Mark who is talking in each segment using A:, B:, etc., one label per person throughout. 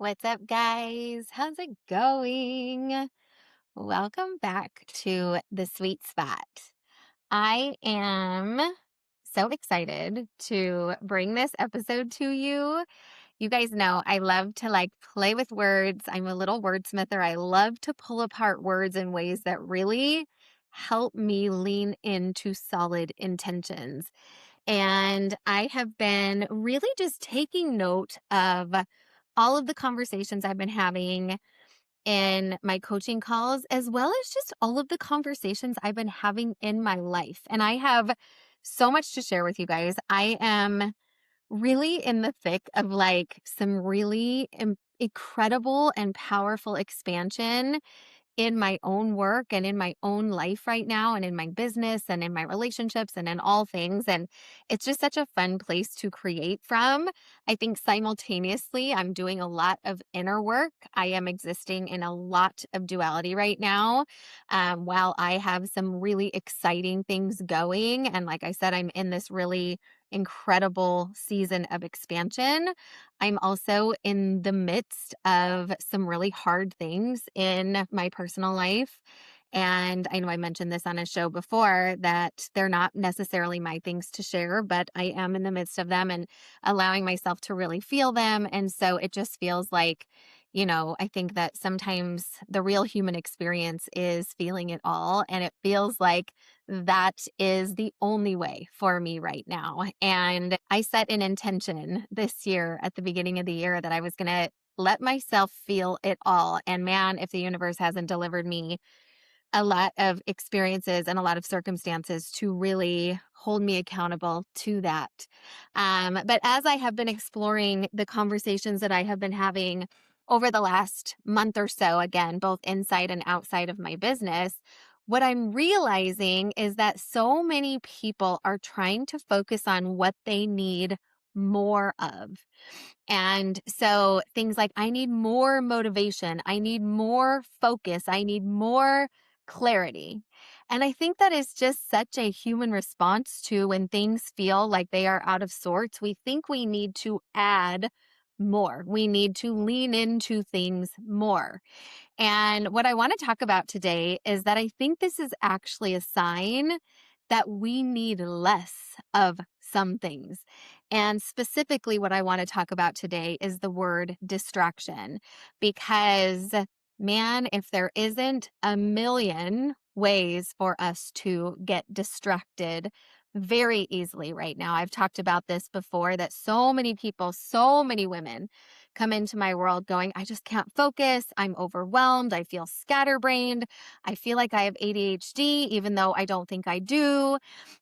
A: What's up, guys? How's it going? Welcome back to the sweet spot. I am so excited to bring this episode to you. You guys know I love to play with words. I'm a little wordsmither. I love to pull apart words in ways that really help me lean into solid intentions. And I have been really just taking note of all of the conversations I've been having in my coaching calls, as well as just all of the conversations I've been having in my life. And I have so much to share with you guys. I am really in the thick of some really incredible and powerful expansion in my own work and in my own life right now, and in my business and in my relationships and in all things. And it's just such a fun place to create from. I think simultaneously, I'm doing a lot of inner work. I am existing in a lot of duality right now, while I have some really exciting things going. And like I said, I'm in this really incredible season of expansion. I'm also in the midst of some really hard things in my personal life. And I know I mentioned this on a show before that they're not necessarily my things to share, but I am in the midst of them and allowing myself to really feel them. And so it just feels like, I think that sometimes the real human experience is feeling it all. And it feels like that is the only way for me right now. And I set an intention this year at the beginning of the year that I was going to let myself feel it all. And man, if the universe hasn't delivered me a lot of experiences and a lot of circumstances to really hold me accountable to that. But as I have been exploring the conversations that I have been having over the last month or so, again, both inside and outside of my business, what I'm realizing is that so many people are trying to focus on what they need more of. And so things like, I need more motivation, I need more focus, I need more clarity. And I think that is just such a human response to when things feel like they are out of sorts. We think we need to add more, we need to lean into things more. And what I want to talk about today is that I think this is actually a sign that we need less of some things. And specifically, what I want to talk about today is the word distraction. Because, man, if there isn't a million ways for us to get distracted very easily right now, I've talked about this before, that so many people, so many women come into my world going, I just can't focus. I'm overwhelmed. I feel scatterbrained. I feel like I have ADHD, even though I don't think I do.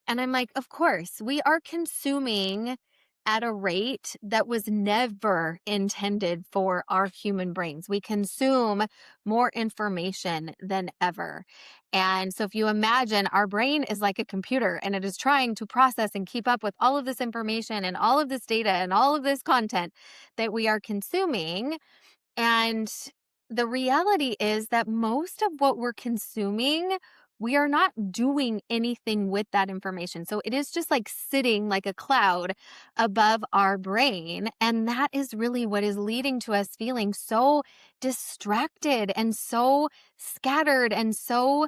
A: And I'm like, of course, we are consuming at a rate that was never intended for our human brains. We consume more information than ever. And so if you imagine, our brain is like a computer and it is trying to process and keep up with all of this information and all of this data and all of this content that we are consuming. And the reality is that most of what we're consuming, we are not doing anything with that information. So it is just like sitting like a cloud above our brain. And that is really what is leading to us feeling so distracted and so scattered and so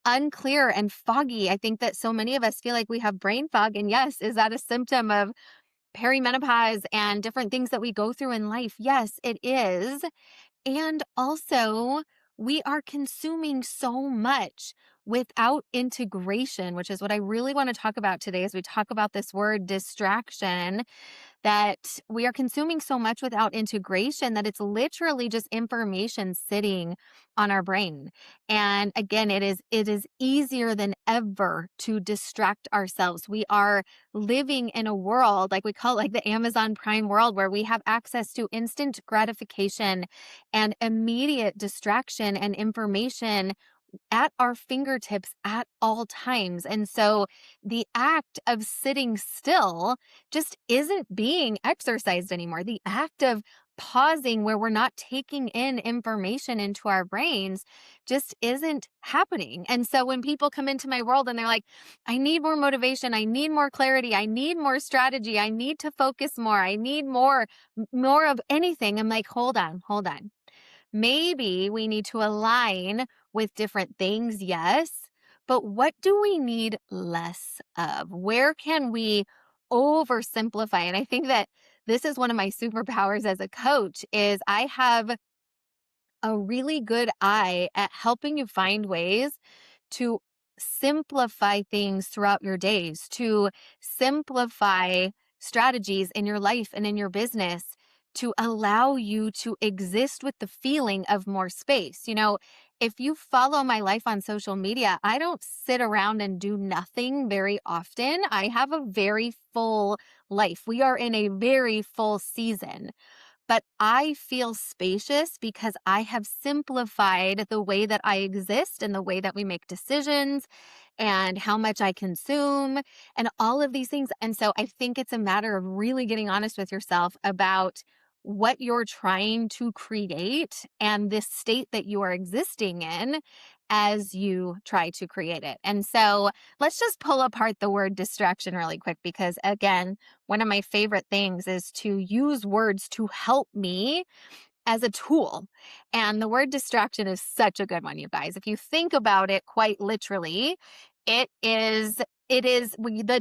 A: unclear and foggy. I think that so many of us feel like we have brain fog. And yes, is that a symptom of perimenopause and different things that we go through in life? Yes, it is. And also, we are consuming so much without integration, which is what I really want to talk about today as we talk about this word distraction, that we are consuming so much without integration that it's literally just information sitting on our brain. And again, it is easier than ever to distract ourselves. We are living in a world, like we call it like the Amazon Prime world, where we have access to instant gratification and immediate distraction and information at our fingertips at all times. And so the act of sitting still just isn't being exercised anymore. The act of pausing, where we're not taking in information into our brains, just isn't happening. And so when people come into my world and they're like, I need more motivation, I need more clarity, I need more strategy, I need to focus more, I need more of anything. I'm like, hold on, hold on. Maybe we need to align with different things, yes, but what do we need less of? Where can we oversimplify? And I think that this is one of my superpowers as a coach is I have a really good eye at helping you find ways to simplify things throughout your days, to simplify strategies in your life and in your business to allow you to exist with the feeling of more space. If you follow my life on social media, I don't sit around and do nothing very often. I have a very full life. We are in a very full season. But I feel spacious because I have simplified the way that I exist and the way that we make decisions and how much I consume and all of these things. And so I think it's a matter of really getting honest with yourself about what you're trying to create and this state that you are existing in as you try to create it. And so let's just pull apart the word distraction really quick, because again, one of my favorite things is to use words to help me as a tool. And the word distraction is such a good one, you guys. If you think about it quite literally, the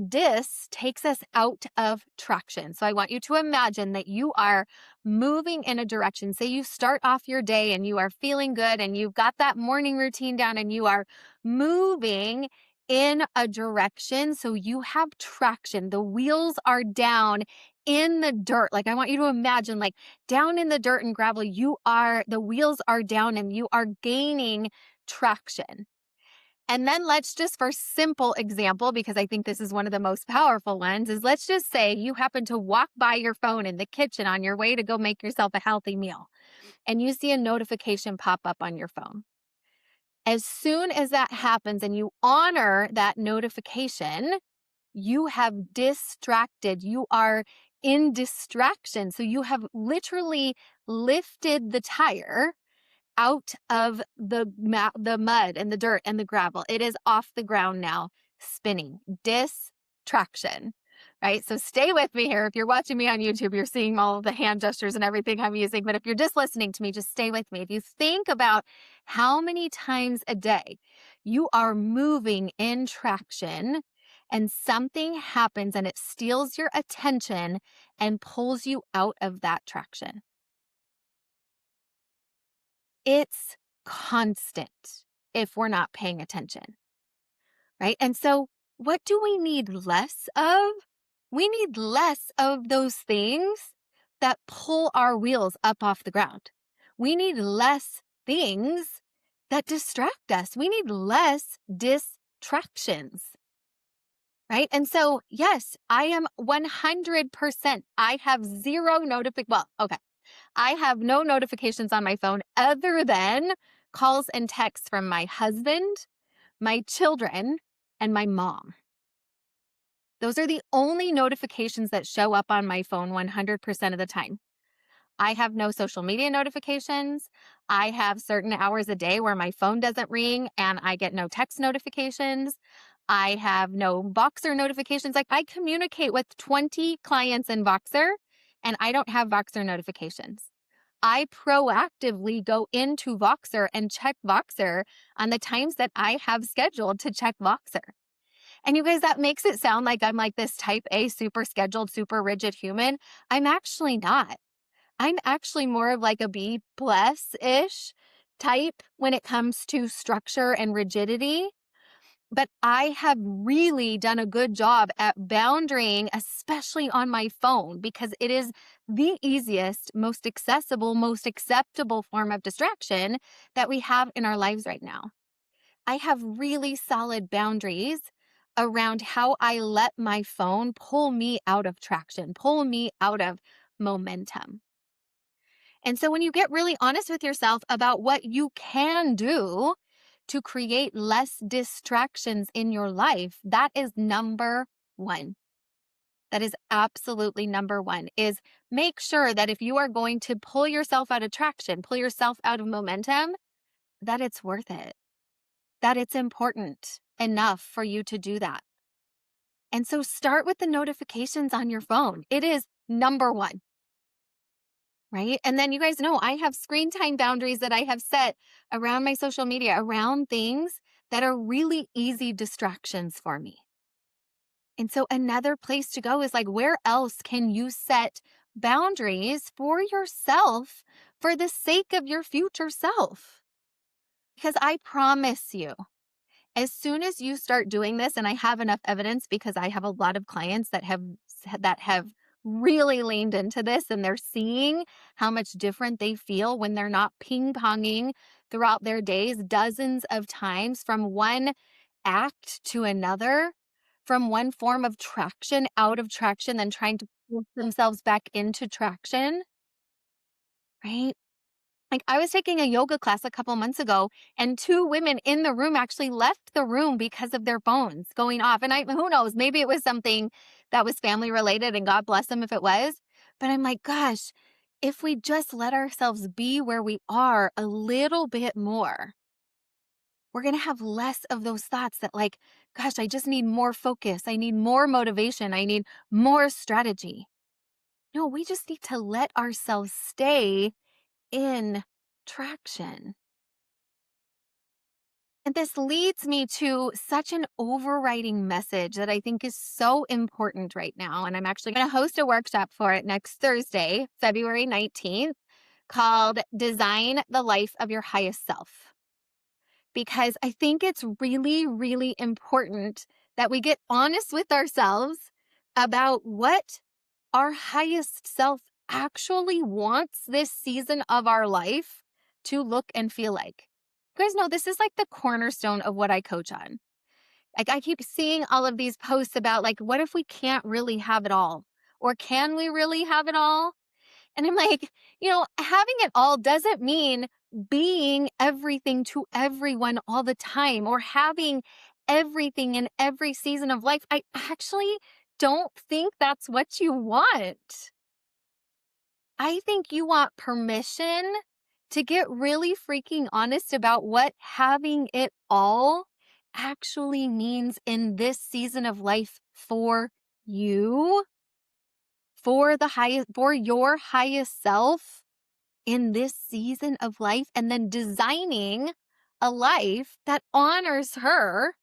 A: dis takes us out of traction. So I want you to imagine that you are moving in a direction. Say you start off your day and you are feeling good and you've got that morning routine down and you are moving in a direction. So you have traction. The wheels are down in the dirt. Like I want you to imagine like down in the dirt and gravel, the wheels are down and you are gaining traction. And then let's just, for simple example, because I think this is one of the most powerful ones, is let's just say you happen to walk by your phone in the kitchen on your way to go make yourself a healthy meal, and you see a notification pop up on your phone. As soon as that happens and you honor that notification, you have distracted. You are in distraction. So you have literally lifted the tire out of the mud and the dirt and the gravel. It is off the ground now, spinning. Distraction, right? So stay with me here. If you're watching me on YouTube, you're seeing all of the hand gestures and everything I'm using. But if you're just listening to me, just stay with me. If you think about how many times a day you are moving in traction and something happens and it steals your attention and pulls you out of that traction. It's constant if we're not paying attention, right? And so what do we need less of? We need less of those things that pull our wheels up off the ground. We need less things that distract us. We need less distractions, right? And so, yes, I am 100%. I have zero I have no notifications on my phone other than calls and texts from my husband, my children, and my mom. Those are the only notifications that show up on my phone 100% of the time. I have no social media notifications. I have certain hours a day where my phone doesn't ring and I get no text notifications. I have no Voxer notifications. Like I communicate with 20 clients in Voxer and I don't have Voxer notifications. I proactively go into Voxer and check Voxer on the times that I have scheduled to check Voxer. And you guys, that makes it sound like I'm like this type A, super scheduled, super rigid human. I'm actually not. I'm actually more of like a B plus-ish type when it comes to structure and rigidity. But I have really done a good job at boundarying, especially on my phone, because it is the easiest, most accessible, most acceptable form of distraction that we have in our lives right now. I have really solid boundaries around how I let my phone pull me out of traction, pull me out of momentum. And so when you get really honest with yourself about what you can do to create less distractions in your life, that is number one. That is absolutely number one, is make sure that if you are going to pull yourself out of traction, pull yourself out of momentum, that it's worth it, that it's important enough for you to do that. And so start with the notifications on your phone. It is number one, right? And then you guys know I have screen time boundaries that I have set around my social media, around things that are really easy distractions for me. And so another place to go is like, where else can you set boundaries for yourself for the sake of your future self? Because I promise you, as soon as you start doing this, and I have enough evidence because I have a lot of clients that have really leaned into this, and they're seeing how much different they feel when they're not ping-ponging throughout their days dozens of times from one act to another, from one form of traction out of traction, then trying to pull themselves back into traction, right? Like, I was taking a yoga class a couple months ago, and two women in the room actually left the room because of their phones going off. And who knows, maybe it was something that was family related, and God bless them if it was. But I'm like, gosh, if we just let ourselves be where we are a little bit more, we're going to have less of those thoughts that, like, gosh, I just need more focus. I need more motivation. I need more strategy. No, we just need to let ourselves stay in traction. And this leads me to such an overriding message that I think is so important right now. And I'm actually going to host a workshop for it next Thursday, February 19th, called Design the Life of Your Highest Self. Because I think it's really, really important that we get honest with ourselves about what our highest self actually wants this season of our life to look and feel like. You guys know this is like the cornerstone of what I coach on. Like, I keep seeing all of these posts about, like, what if we can't really have it all? Or can we really have it all? And I'm like, having it all doesn't mean being everything to everyone all the time or having everything in every season of life. I actually don't think that's what you want. I think you want permission to get really freaking honest about what having it all actually means in this season of life for you, for your highest self in this season of life, and then designing a life that honors her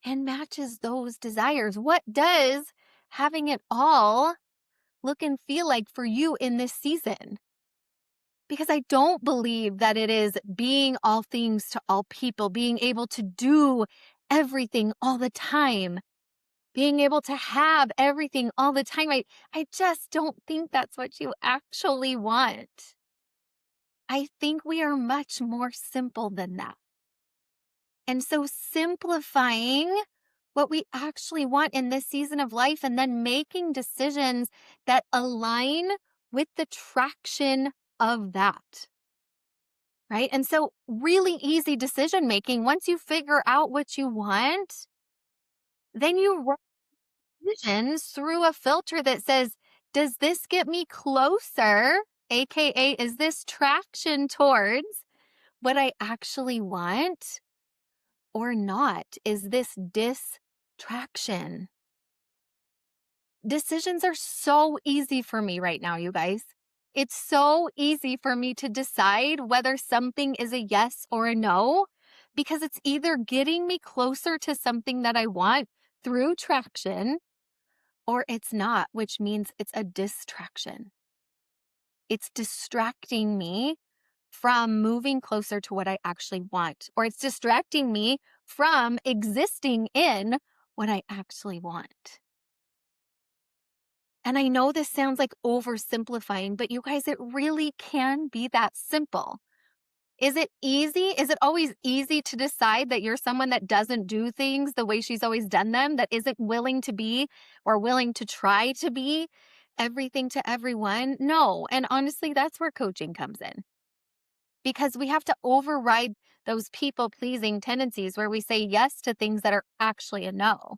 A: and matches those desires. What does having it all look and feel like for you in this season? Because I don't believe that it is being all things to all people, being able to do everything all the time, being able to have everything all the time. I just don't think that's what you actually want. I think we are much more simple than that. And so simplifying what we actually want in this season of life and then making decisions that align with the traction of that. Right? And so really easy decision making. Once you figure out what you want, then you run decisions through a filter that says, does this get me closer? AKA, is this traction towards what I actually want or not? Is this distraction? Decisions are so easy for me right now, you guys. It's so easy for me to decide whether something is a yes or a no because it's either getting me closer to something that I want through traction or it's not, which means it's a distraction. It's distracting me from moving closer to what I actually want, or it's distracting me from existing in what I actually want. And I know this sounds like oversimplifying, but you guys, it really can be that simple. Is it easy? Is it always easy to decide that you're someone that doesn't do things the way she's always done them, that isn't willing to be or willing to try to be everything to everyone? No. And honestly, that's where coaching comes in because we have to override those people pleasing tendencies where we say yes to things that are actually a no.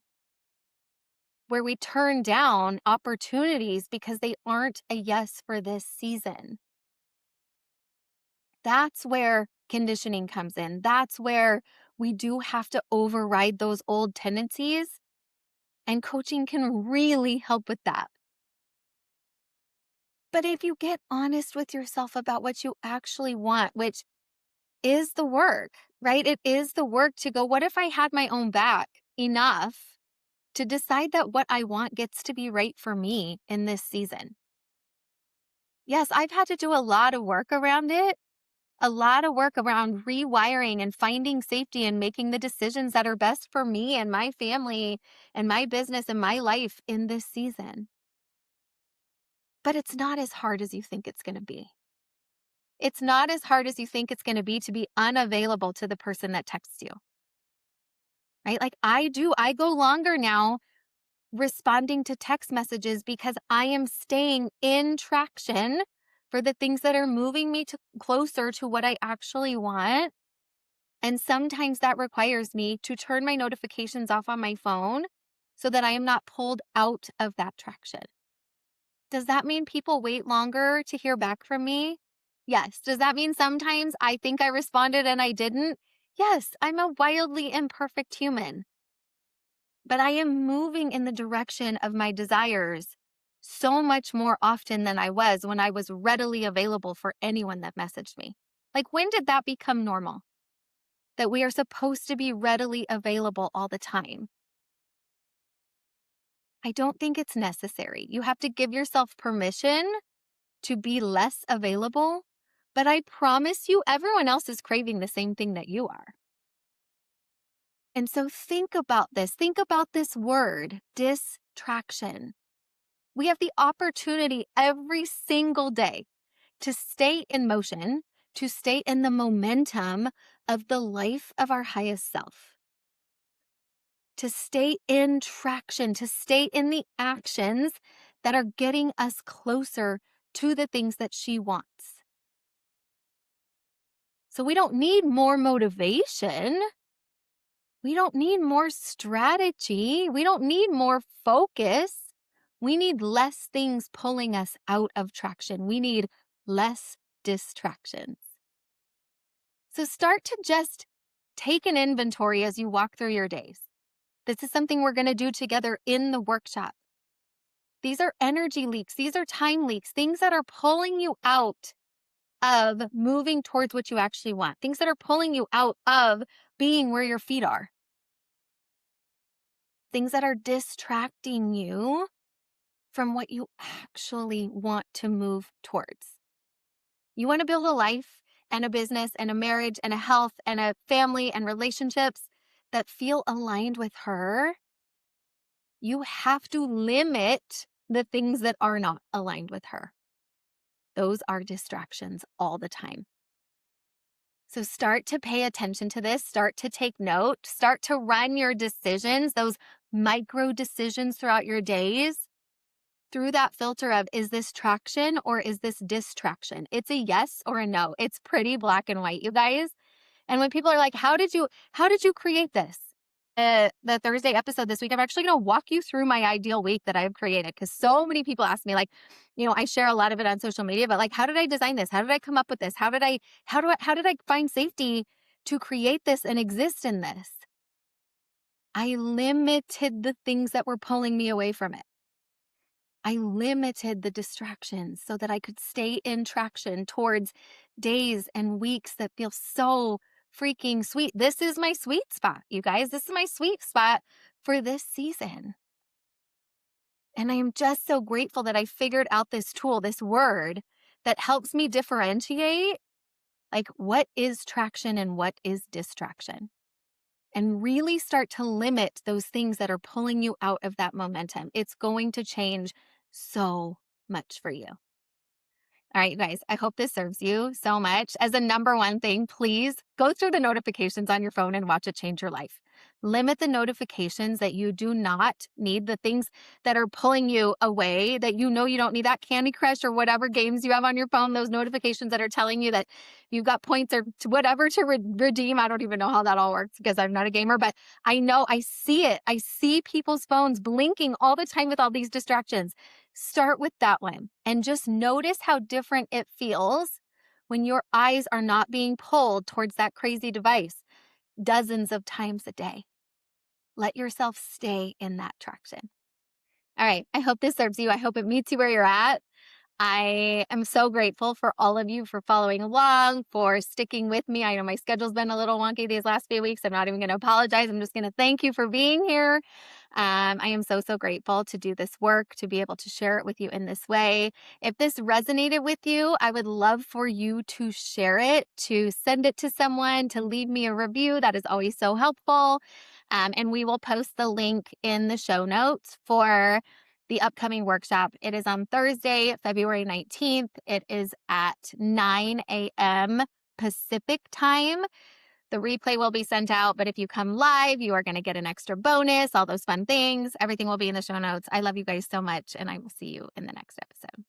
A: where we turn down opportunities because they aren't a yes for this season. That's where conditioning comes in. That's where we do have to override those old tendencies, and coaching can really help with that. But if you get honest with yourself about what you actually want, which is the work, right? It is the work to go, what if I had my own back enough to decide that what I want gets to be right for me in this season? Yes, I've had to do a lot of work around it, a lot of work around rewiring and finding safety and making the decisions that are best for me and my family and my business and my life in this season. But it's not as hard as you think it's going to be. It's not as hard as you think it's going to be unavailable to the person that texts you, right? Like I go longer now responding to text messages because I am staying in traction for the things that are moving me closer to what I actually want. And sometimes that requires me to turn my notifications off on my phone so that I am not pulled out of that traction. Does that mean people wait longer to hear back from me? Yes. Does that mean sometimes I think I responded and I didn't? Yes, I'm a wildly imperfect human, but I am moving in the direction of my desires so much more often than I was when I was readily available for anyone that messaged me. Like, when did that become normal? That we are supposed to be readily available all the time. I don't think it's necessary. You have to give yourself permission to be less available, but I promise you, everyone else is craving the same thing that you are. And so think about this. Think about this word, distraction. We have the opportunity every single day to stay in motion, to stay in the momentum of the life of our highest self, to stay in traction, to stay in the actions that are getting us closer to the things that she wants. So we don't need more motivation. We don't need more strategy. We don't need more focus. We need less things pulling us out of traction. We need less distractions. So start to just take an inventory as you walk through your days. This is something we're going to do together in the workshop. These are energy leaks. These are time leaks, things that are pulling you out of moving towards what you actually want, things that are pulling you out of being where your feet are, things that are distracting you from what you actually want to move towards. You want to build a life and a business and a marriage and a health and a family and relationships that feel aligned with her. You have to limit the things that are not aligned with her. Those are distractions all the time. So start to pay attention to this, start to take note, start to run your decisions, those micro decisions throughout your days, through that filter of, is this traction or is this distraction? It's a yes or a no. It's pretty black and white, you guys. And when people are like, how did you create this? The Thursday episode this week, I'm actually going to walk you through my ideal week that I've created, because so many people ask me, like, I share a lot of it on social media, but like, how did I design this? How did I come up with this? How did I find safety to create this and exist in this? I limited the things that were pulling me away from it. I limited the distractions so that I could stay in traction towards days and weeks that feel so freaking sweet. This is my sweet spot, you guys. This is my sweet spot for this season. And I am just so grateful that I figured out this tool, this word that helps me differentiate, like, what is traction and what is distraction, and really start to limit those things that are pulling you out of that momentum. It's going to change so much for you. All right, you guys, I hope this serves you so much. As a number one thing, please go through the notifications on your phone and watch it change your life. Limit the notifications that you do not need, the things that are pulling you away, that you know you don't need, that Candy Crush or whatever games you have on your phone, those notifications that are telling you that you've got points or whatever to redeem. I don't even know how that all works because I'm not a gamer, but I know I see it. I see people's phones blinking all the time with all these distractions. Start with that one and just notice how different it feels when your eyes are not being pulled towards that crazy device dozens of times a day. Let yourself stay in that traction. All right. I hope this serves you. I hope it meets you where you're at. I am so grateful for all of you for following along, for sticking with me. I know my schedule's been a little wonky these last few weeks. I'm not even going to apologize. I'm just going to thank you for being here. I am so, so grateful to do this work, to be able to share it with you in this way. If this resonated with you, I would love for you to share it, to send it to someone, to leave me a review. That is always so helpful. And we will post the link in the show notes for the upcoming workshop. It is on Thursday, February 19th. It is at 9 a.m. Pacific time. The replay will be sent out, but if you come live, you are going to get an extra bonus, all those fun things. Everything will be in the show notes. I love you guys so much, and I will see you in the next episode.